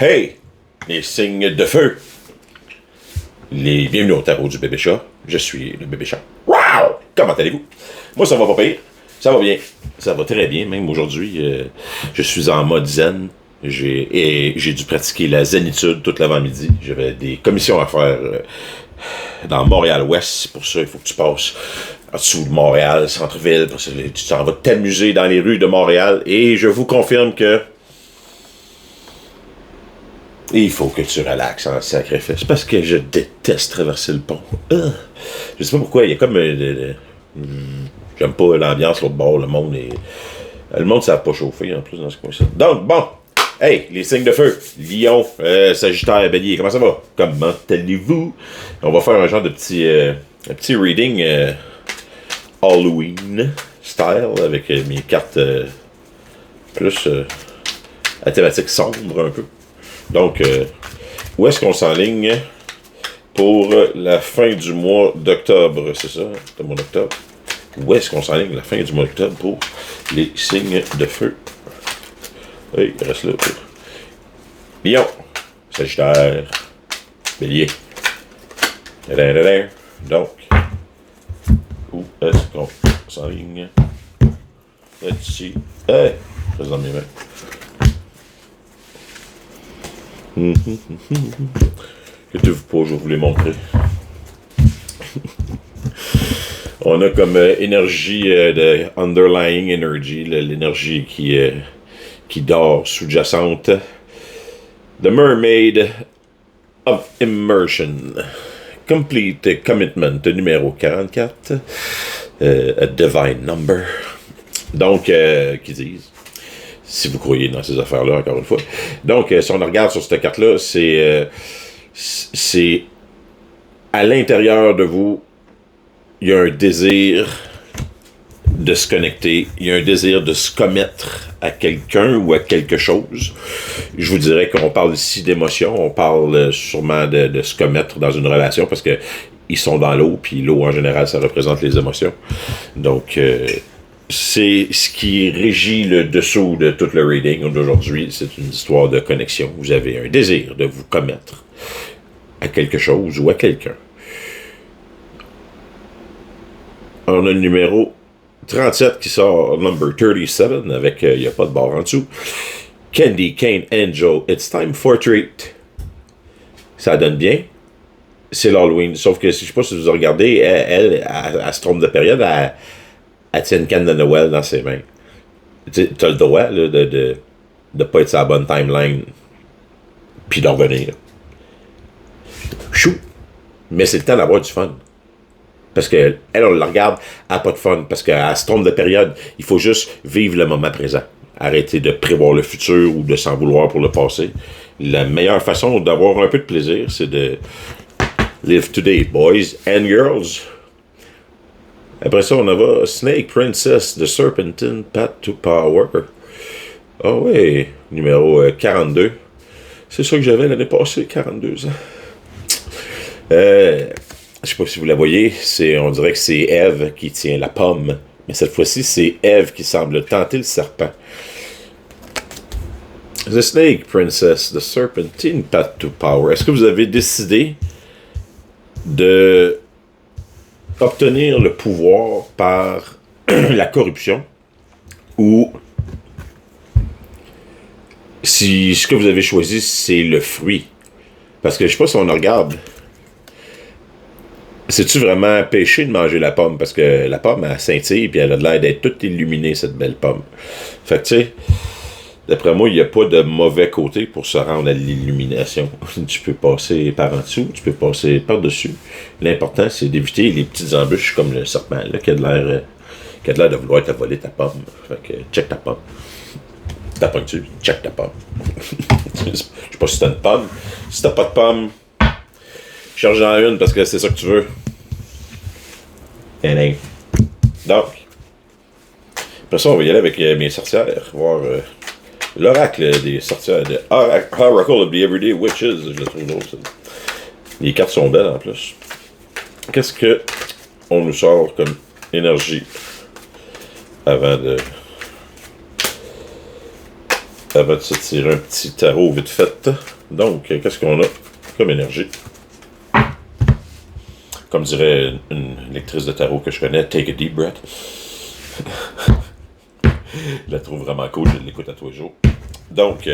Hey, les signes de feu. Bienvenue au tarot du bébé chat. Je suis le bébé chat. Wow! Comment allez-vous? Moi, ça va pas pire. Ça va bien. Ça va très bien. Même aujourd'hui, je suis en mode zen. J'ai dû pratiquer la zénitude toute l'avant-midi. J'avais des commissions à faire dans Montréal-Ouest. Pour ça, il faut que tu passes en dessous de Montréal, centre-ville. Tu t'en vas t'amuser dans les rues de Montréal. Et je vous confirme que il faut que tu relaxes en sacrifice. Parce que je déteste traverser le pont. Je sais pas pourquoi. Il y a comme... j'aime pas l'ambiance l'autre bord. Le monde, ça va pas chauffer en plus dans ce coin-ci. Donc, bon. Hey, les signes de feu. Lion, Sagittaire, Bélier. Comment ça va? Comment allez-vous? On va faire un genre de petit reading Halloween style avec mes cartes plus à thématique sombre un peu. Donc, où est-ce qu'on s'enligne pour la fin du mois d'octobre? C'est ça, le mois d'octobre. Où est-ce qu'on s'enligne la fin du mois d'octobre pour les signes de feu? Oui, reste là. Lion, Sagittaire, Bélier. Donc, où est-ce qu'on s'enligne? Ici. Hey, reste dans mes mains. Inquiétez-vous pas, je vais vous les montrer. On a comme énergie de underlying energy, l'énergie qui dort sous-jacente. The Mermaid of Immersion. Complete Commitment, numéro 44. A Divine Number. Donc, qui disent, si vous croyez dans ces affaires-là, encore une fois. Donc, si on regarde sur cette carte-là, c'est à l'intérieur de vous, il y a un désir de se connecter, il y a un désir de se commettre à quelqu'un ou à quelque chose. Je vous dirais qu'on parle ici d'émotion, on parle sûrement de se commettre dans une relation parce que ils sont dans l'eau, puis l'eau en général, ça représente les émotions. Donc, c'est ce qui régit le dessous de tout le reading d'aujourd'hui. C'est une histoire de connexion. Vous avez un désir de vous commettre à quelque chose ou à quelqu'un. On a le numéro 37 qui sort, number 37, avec, il n'y a pas de barre en dessous. Candy Cane Angel, it's time for a treat. Ça donne bien. C'est l'Halloween. Sauf que, je ne sais pas si vous regardez, elle se trompe de période, elle tient une canne de Noël dans ses mains. Tu as le droit là, de pas être sur la bonne timeline puis d'en revenir. Chou! Mais c'est le temps d'avoir du fun. Parce qu'elle, on la regarde, elle n'a pas de fun. Parce qu'elle se trompe de période. Il faut juste vivre le moment présent. Arrêter de prévoir le futur ou de s'en vouloir pour le passé. La meilleure façon d'avoir un peu de plaisir, c'est de live today, boys and girls. Après ça, on a Snake Princess, The Serpentine Path to Power. Ah oui, numéro 42. C'est ça que j'avais l'année passée, 42 ans. Je sais pas si vous la voyez, on dirait que c'est Ève qui tient la pomme. Mais cette fois-ci, c'est Ève qui semble tenter le serpent. The Snake Princess, The Serpentine Path to Power. Est-ce que vous avez décidé de obtenir le pouvoir par la corruption ou si ce que vous avez choisi c'est le fruit? Parce que je sais pas si on regarde, c'est-tu vraiment péché de manger la pomme? Parce que la pomme elle scintille puis elle a l'air d'être toute illuminée, cette belle pomme. Fait que tu sais, d'après moi, il n'y a pas de mauvais côté pour se rendre à l'illumination. Tu peux passer par en dessous, tu peux passer par-dessus. L'important, c'est d'éviter les petites embûches comme le serpent, là, qui a de l'air de vouloir te voler ta pomme. Fait que, check ta pomme. T'as pas dessus, check ta pomme. Je sais pas si t'as une pomme. Si t'as pas de pomme, cherche-en une parce que c'est ça que tu veux. Donc, après ça, on va y aller avec mes sorcières, voir l'oracle des sorcières de Oracle of the Everyday Witches. Je le trouve drôle, ça. Les cartes sont belles en plus. Qu'est-ce que on nous sort comme énergie avant de avant de se tirer un petit tarot vite fait. Donc, qu'est-ce qu'on a comme énergie? Comme dirait une lectrice de tarot que je connais, take a deep breath. Je la trouve vraiment cool, je l'écoute à tous les jours. Donc,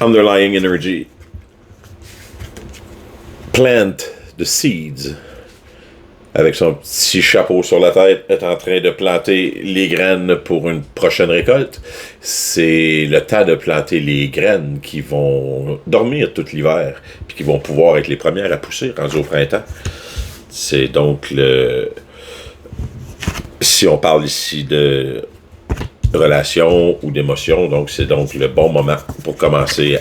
underlying energy. Plant the seeds. Avec son petit chapeau sur la tête, est en train de planter les graines pour une prochaine récolte. C'est le temps de planter les graines qui vont dormir tout l'hiver, puis qui vont pouvoir être les premières à pousser, rendues au printemps. C'est donc le... Si on parle ici de relations ou d'émotions, donc c'est donc le bon moment pour commencer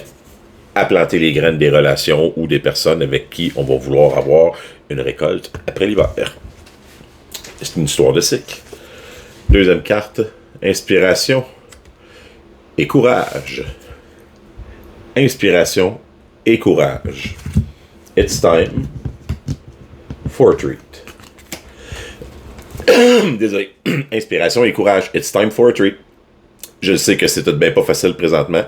à planter les graines des relations ou des personnes avec qui on va vouloir avoir une récolte après l'hiver. C'est une histoire de cycle. Deuxième carte, inspiration et courage. Inspiration et courage. It's time for a treat. Désolé. Inspiration et courage. It's time for a treat. Je sais que c'est tout bien pas facile présentement.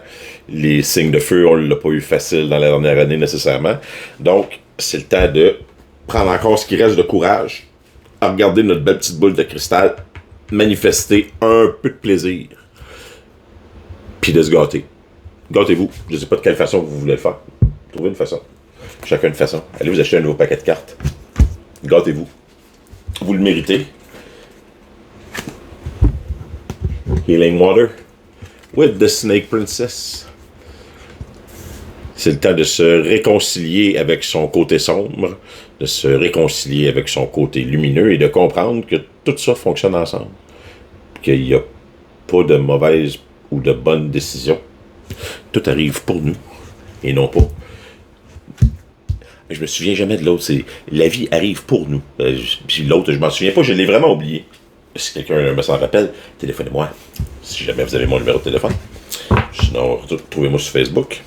Les signes de feu, on l'a pas eu facile dans la dernière année nécessairement. Donc, c'est le temps de prendre encore ce qui reste de courage, à regarder notre belle petite boule de cristal, manifester un peu de plaisir, puis de se gâter. Gâtez-vous. Je sais pas de quelle façon vous voulez le faire. Trouvez une façon. Chacun une façon. Allez vous acheter un nouveau paquet de cartes. Gâtez-vous. Vous le méritez. Healing Water with the Snake Princess. C'est le temps de se réconcilier avec son côté sombre, de se réconcilier avec son côté lumineux et de comprendre que tout ça fonctionne ensemble. Qu'il n'y a pas de mauvaise ou de bonne décision. Tout arrive pour nous et non pas. Je me souviens jamais de l'autre. C'est la vie arrive pour nous. Puis l'autre, je m'en souviens pas, je l'ai vraiment oublié. Si quelqu'un me s'en rappelle, téléphonez-moi. Si jamais vous avez mon numéro de téléphone. Sinon, trouvez-moi sur Facebook.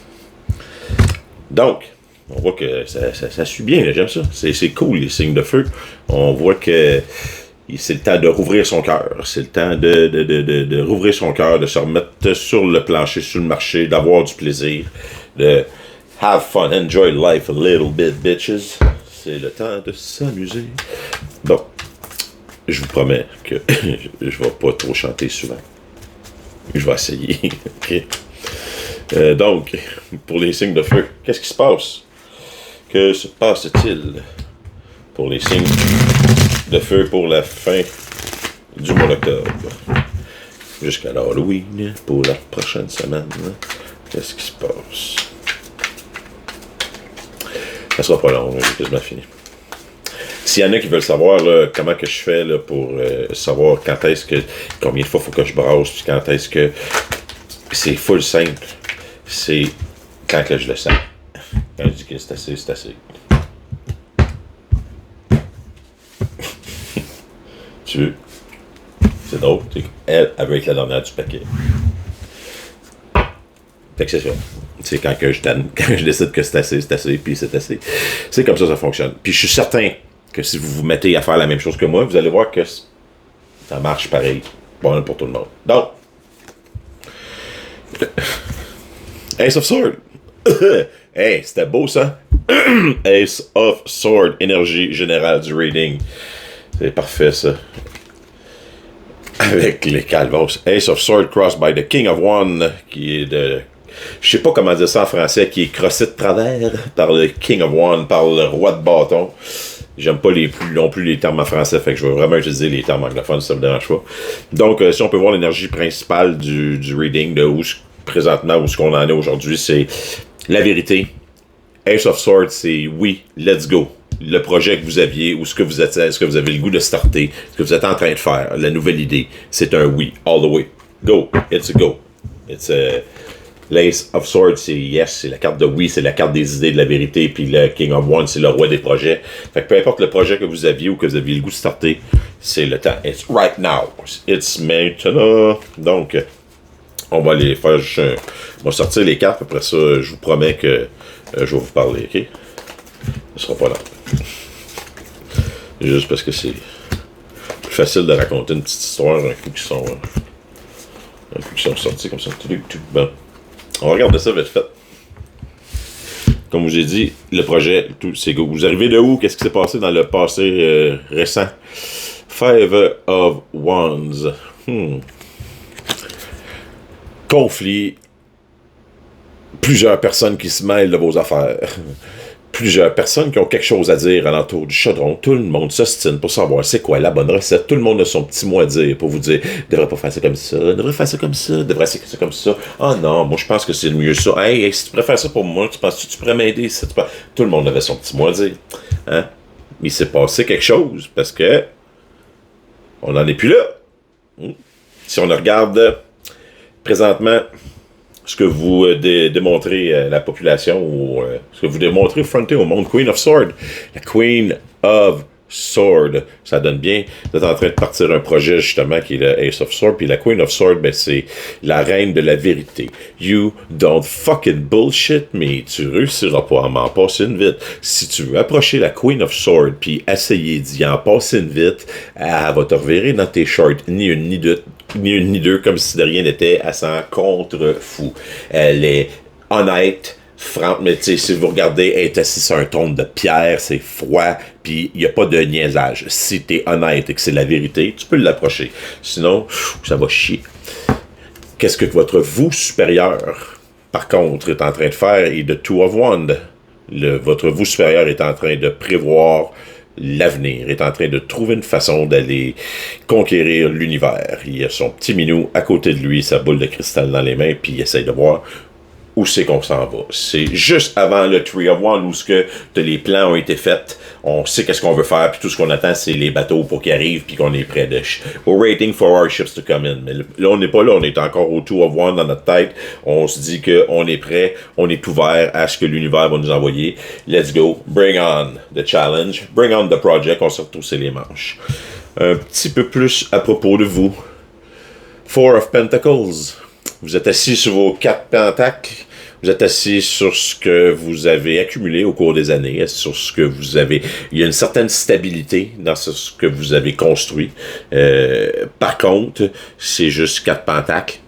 Donc, on voit que ça suit bien, là, j'aime ça. C'est cool, les signes de feu. On voit que c'est le temps de rouvrir son cœur. C'est le temps de rouvrir son cœur, de se remettre sur le plancher, sur le marché, d'avoir du plaisir, de have fun, enjoy life a little bit, bitches. C'est le temps de s'amuser. Bon, je vous promets que je vais pas trop chanter souvent. Je vais essayer, ok? Donc, pour les signes de feu, qu'est-ce qui se passe? Que se passe-t-il pour les signes de feu pour la fin du mois d'octobre? Jusqu'à l'Halloween, pour la prochaine semaine, qu'est-ce qui se passe? Ça sera pas long, j'ai quasiment fini. S'il y en a qui veulent savoir là, comment que je fais là, pour savoir quand est-ce que, combien de fois il faut que je brasse, puis quand est-ce que c'est full simple. C'est quand que je le sens. Quand je dis que c'est assez, c'est assez. Tu veux? C'est drôle. Elle va être la dernière du paquet. Fait que c'est ça. C'est quand que quand je décide que c'est assez, puis c'est assez. C'est comme ça fonctionne. Puis je suis certain que si vous vous mettez à faire la même chose que moi, vous allez voir que ça marche pareil. Bon pour tout le monde. Donc, Ace of Sword. Hey, c'était beau ça. Ace of Sword, énergie générale du reading. C'est parfait ça. Avec les calvos. Ace of Sword crossed by the King of One, qui est de... Je sais pas comment dire ça en français, qui est crossé de travers par le King of One, par le roi de bâton. J'aime pas non plus les termes en français, fait que je vais vraiment utiliser les termes anglophones, ça me dérange pas. Donc, si on peut voir l'énergie principale du reading, de où présentement, où ce qu'on en est aujourd'hui, c'est la vérité. Ace of Swords, c'est oui, let's go. Le projet que vous aviez, ou ce que vous êtes, est-ce que vous avez le goût de starter, ce que vous êtes en train de faire, la nouvelle idée, c'est un oui, all the way. Go, it's a go. It's a... L'Ace of Swords, c'est yes, c'est la carte de oui, c'est la carte des idées, de la vérité, puis le King of One, c'est le roi des projets. Fait que peu importe le projet que vous aviez ou que vous aviez le goût de starter, c'est le temps. It's right now. It's maintenant. Donc, on va aller faire, on va sortir les cartes, après ça, je vous promets que je vais vous parler, ok? Ce sera pas long. Juste parce que c'est plus facile de raconter une petite histoire un coup qui sont Qui sont sortis comme ça. Bon. On va regarder ça vite fait. Comme je vous ai dit, le projet, tout, c'est go. Vous arrivez de où? Qu'est-ce qui s'est passé dans le passé récent? Five of Wands. Conflit. Plusieurs personnes qui se mêlent de vos affaires. Plusieurs personnes qui ont quelque chose à dire alentour du chaudron. Tout le monde s'ostine pour savoir c'est quoi la bonne recette. Tout le monde a son petit mot à dire pour vous dire « devrais pas faire ça comme ça, devrais faire ça comme ça, devrais faire ça comme ça. Ah non, moi je pense que c'est le mieux ça. Hey, si tu préfères ça pour moi, tu penses que tu pourrais m'aider? Tout le monde avait son petit mot à dire. Hein? Mais il s'est passé quelque chose parce que on n'en est plus là. Si on regarde présentement ce que vous démontrez à la population, ou ce que vous démontrez fronté au monde, Queen of Swords. La Queen of Swords, ça donne bien. Vous êtes en train de partir un projet, justement, qui est le Ace of Swords, puis la Queen of Swords, ben, c'est la reine de la vérité. You don't fucking bullshit me. Tu réussiras pas à m'en passer une vite. Si tu veux approcher la Queen of Swords, puis essayer d'y en passer une vite, elle va te revirer dans tes shorts, ni une ni deux, comme si de rien n'était, elle s'en contre-fou. Elle est honnête, franche, mais tu sais, si vous regardez, elle est assise sur un trône de pierre, c'est froid, puis il n'y a pas de niaisage. Si t'es honnête et que c'est la vérité, tu peux l'approcher. Sinon, ça va chier. Qu'est-ce que votre vous supérieur, par contre, est en train de faire, et de Two of Wands, votre vous supérieur est en train de prévoir l'avenir, est en train de trouver une façon d'aller conquérir l'univers. Il a son petit minou à côté de lui, sa boule de cristal dans les mains, puis il essaie de voir où c'est qu'on s'en va. C'est juste avant le Three of Wands où les plans ont été faits, on sait qu'est-ce qu'on veut faire, puis tout ce qu'on attend, c'est les bateaux pour qu'ils arrivent, puis qu'on est prêt de... We're waiting for our ships to come in. Mais là, on n'est pas là, on est encore au Two of Wands dans notre tête. On se dit qu'on est prêt, on est ouvert à ce que l'univers va nous envoyer. Let's go. Bring on the challenge. Bring on the project. On se retrousse les manches. Un petit peu plus à propos de vous. Four of Pentacles. Vous êtes assis sur vos 4 pentacles. Vous êtes assis sur ce que vous avez accumulé au cours des années, sur ce que vous avez... Il y a une certaine stabilité dans ce que vous avez construit. Par contre, c'est juste 4 pentacles.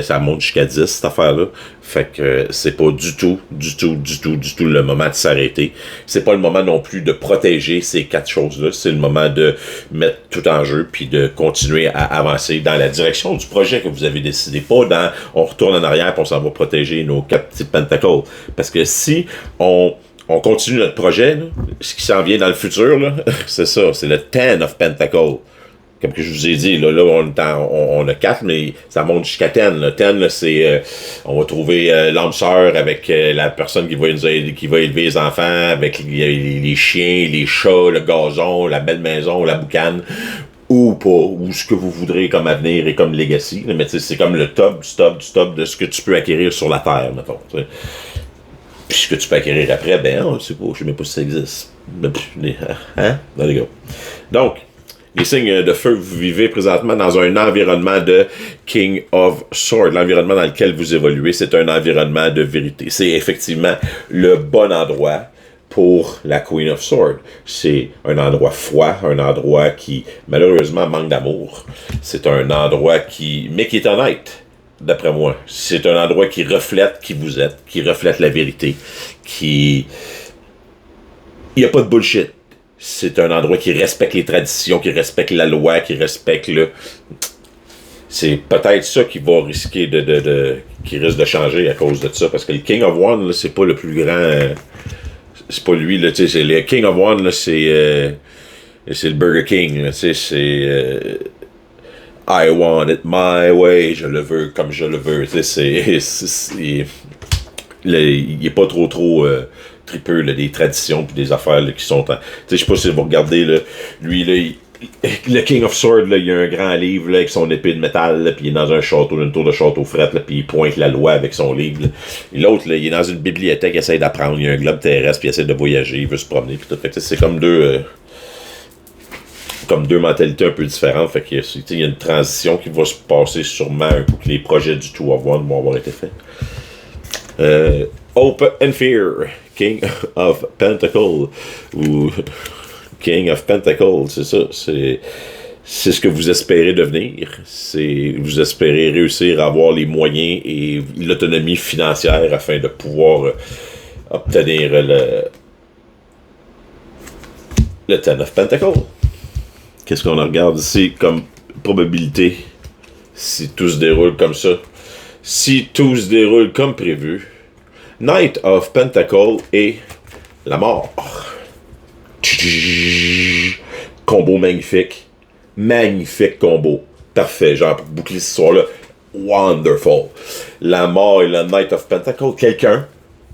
Ça monte jusqu'à 10, cette affaire-là. Fait que c'est pas du tout le moment de s'arrêter. C'est pas le moment non plus de protéger ces 4 choses-là. C'est le moment de mettre tout en jeu puis de continuer à avancer dans la direction du projet que vous avez décidé. Pas dans on retourne en arrière et on s'en va protéger nos 4 petits pentacles. Parce que si on continue notre projet, là, ce qui s'en vient dans le futur, là, c'est ça, c'est le Ten of Pentacles. Comme que je vous ai dit, là on a 4, mais ça monte jusqu'à 10. Le 10, là, c'est... on va trouver l'âme sœur avec la personne qui va élever les enfants, avec les chiens, les chats, le gazon, la belle maison, la boucane, ou pas, ou ce que vous voudrez comme avenir et comme legacy. Mais c'est comme le top du top de ce que tu peux acquérir sur la Terre, mettons. T'sais. Puis ce que tu peux acquérir après, ben, je sais pas, je sais même pas si ça existe. Hein? There you go. Donc, les signes de feu, vous vivez présentement dans un environnement de King of Swords. L'environnement dans lequel vous évoluez, c'est un environnement de vérité. C'est effectivement le bon endroit pour la Queen of Swords. C'est un endroit froid, un endroit qui, malheureusement, manque d'amour. C'est un endroit mais qui est honnête, d'après moi. C'est un endroit qui reflète qui vous êtes, qui reflète la vérité, il n'y a pas de bullshit. C'est un endroit qui respecte les traditions, qui respecte la loi, qui respecte le... C'est peut-être ça qui va risquer qui risque de changer à cause de ça, parce que le King of Wands, là, c'est pas le plus grand... c'est pas lui, là, tu sais, c'est le King of Wands, là, c'est le Burger King, là, tu sais, c'est... I want it my way, je le veux comme je le veux, tu sais, il est pas trop tripeux, là, des traditions puis des affaires là, qui sont... Tu sais, je sais pas si vous regardez, là, lui, là, le King of Swords, là, il a un grand livre là, avec son épée de métal, puis il est dans un château, une tour de château frette, puis il pointe la loi avec son livre. Là. Et l'autre, là, il est dans une bibliothèque, il essaie d'apprendre, il a un globe terrestre, puis il essaie de voyager, il veut se promener, puis tout. Fait que, c'est comme deux mentalités un peu différentes. Fait que, il y a une transition qui va se passer sûrement un coup que les projets du Two of Wands vont avoir été faits. Hope and Fear, King of Pentacles, ou King of Pentacles, c'est ça, c'est c'est ce que vous espérez devenir. Vous espérez réussir à avoir les moyens et l'autonomie financière afin de pouvoir obtenir le Ten of Pentacles. Qu'est-ce qu'on regarde ici comme probabilité si tout se déroule comme ça? Si tout se déroule comme prévu, Knight of Pentacles et la mort. Combo magnifique. Magnifique combo. Parfait. Genre, pour boucler cette histoire-là. Wonderful. La mort et le Knight of Pentacles. Quelqu'un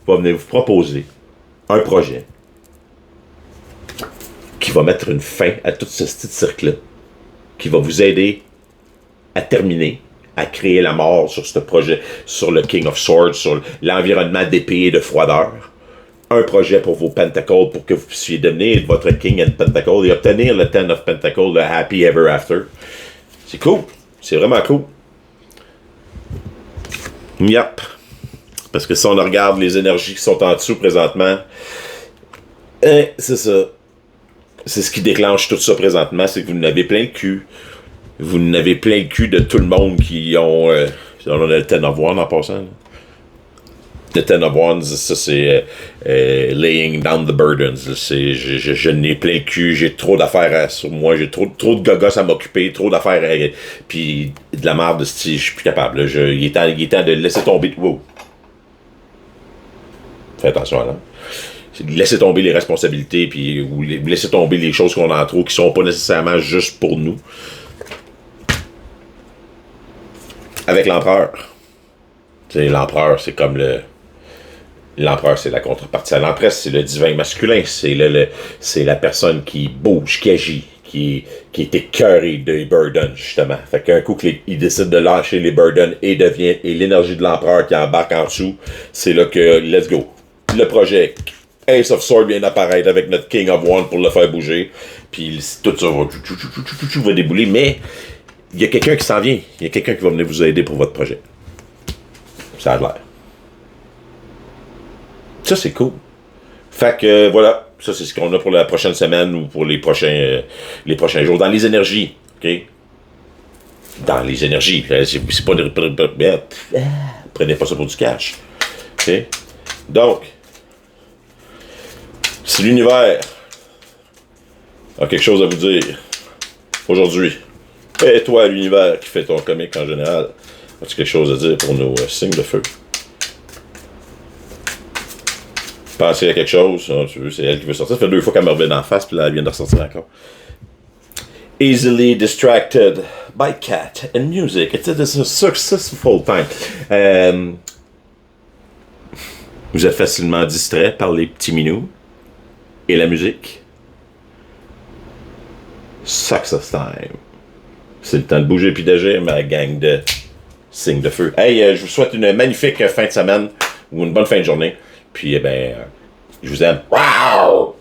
va venir vous proposer un projet qui va mettre une fin à tout ce petit cercle-là. Qui va vous aider à terminer, à créer la mort sur ce projet, sur le King of Swords, sur l'environnement d'épée et de froideur. Un projet pour vos Pentacles pour que vous puissiez devenir votre King and Pentacle et obtenir le Ten of Pentacles, le Happy Ever After. C'est cool. C'est vraiment cool. Yep. Parce que si on regarde les énergies qui sont en dessous présentement, c'est ça. C'est ce qui déclenche tout ça présentement, c'est que vous n'avez plein le cul. Vous n'avez plein le cul de tout le monde qui ont... on a le Ten of Wands en passant. Là. Le Ten of Wands, ça c'est laying down the burdens. Je n'ai plein le cul, j'ai trop d'affaires sur moi, j'ai trop de gogos à m'occuper, trop d'affaires, puis de la merde de style, je suis plus capable. Là, il est temps de laisser tomber. Wow. Fais attention là. Laisser tomber les responsabilités, puis ou laisser tomber les choses qu'on a en trop, qui sont pas nécessairement juste pour nous. Avec l'empereur. Tu sais, l'empereur, c'est comme l'empereur, c'est la contrepartie à l'empresse, c'est le divin masculin, c'est la personne qui bouge, qui agit, qui est écœurée des burdens, justement. Fait qu'un coup qu'il décide de lâcher les burdens et l'énergie de l'empereur qui embarque en dessous, c'est là que, let's go. Le projet Ace of Swords vient d'apparaître avec notre King of Wands pour le faire bouger, puis tout ça va débouler, mais il y a quelqu'un qui s'en vient, il y a quelqu'un qui va venir vous aider pour votre projet. Ça a l'air. Ça, c'est cool. Fait que, voilà. Ça, c'est ce qu'on a pour la prochaine semaine ou pour les prochains jours. Dans les énergies, OK? Dans les énergies. C'est pas... Prenez pas ça pour du cash. OK? Donc, si l'univers a quelque chose à vous dire aujourd'hui, et toi, l'univers qui fait ton comique en général, as-tu quelque chose à dire pour nos signes de feu? Pensez à quelque chose. Oh, tu veux, c'est elle qui veut sortir. Ça fait 2 fois qu'elle me revient en face, puis là, elle vient de ressortir encore. Easily distracted by cat and music. It's a successful time. Vous êtes facilement distrait par les petits minous et la musique. Success time. C'est le temps de bouger puis d'agir, ma gang de signes de feu. Hey, je vous souhaite une magnifique fin de semaine ou une bonne fin de journée. Puis, je vous aime. Wow!